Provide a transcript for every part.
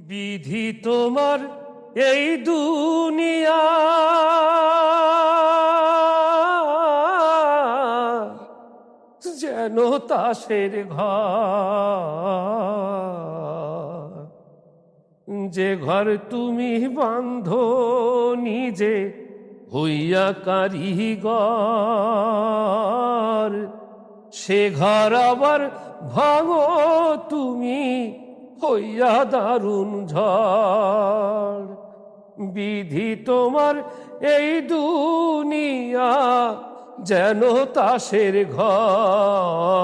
বিধি তোমার এই দুনিয়া যেন তাসের ঘর, যে ঘর তুমি বাঁধো নিজে হইয়া কারিগর, সে ঘর আবার ভাঙো তুমি হইয়া দারুণ ঝড়। বিধি তোমার এই দুনিয়া যেন তাসের ঘর,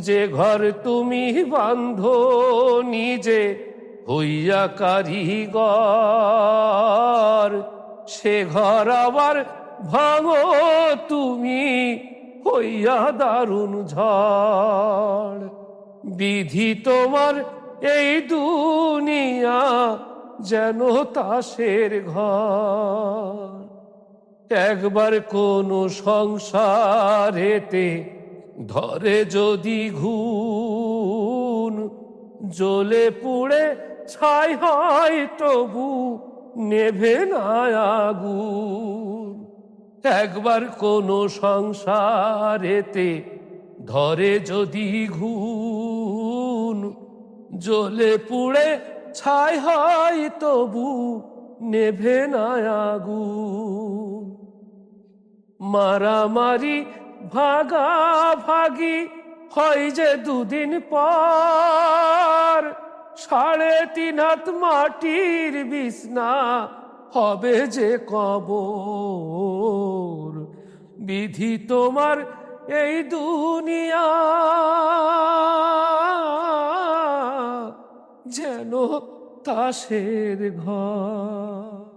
যে ঘর তুমি বাঁধো নিজে হইয়া কারিগর, সে ঘর আবার ভাঙো তুমি হইয়া দারুণ ঝড়। বিধি তোমার এই দুনিয়া যেন তাসের ঘর। একবার কোনো সংসারেতে ধরে যদি ঘুণ, জ্বলে পুড়ে ছাই হয় তবু নেভে না আগুন। একবার কোনো সংসারেতে ধরে যদি ঘুণ, জ্বলে পুড়ে ছাই হয় তবু নেভে না আগুন। মারামারি ভাগাভাগি হয় যে দুদিন পর, 3.5 হাত মাটির বিছনা হবে যে কবর। বিধি তোমার এই দুনিয়া যেন তাসের ঘর।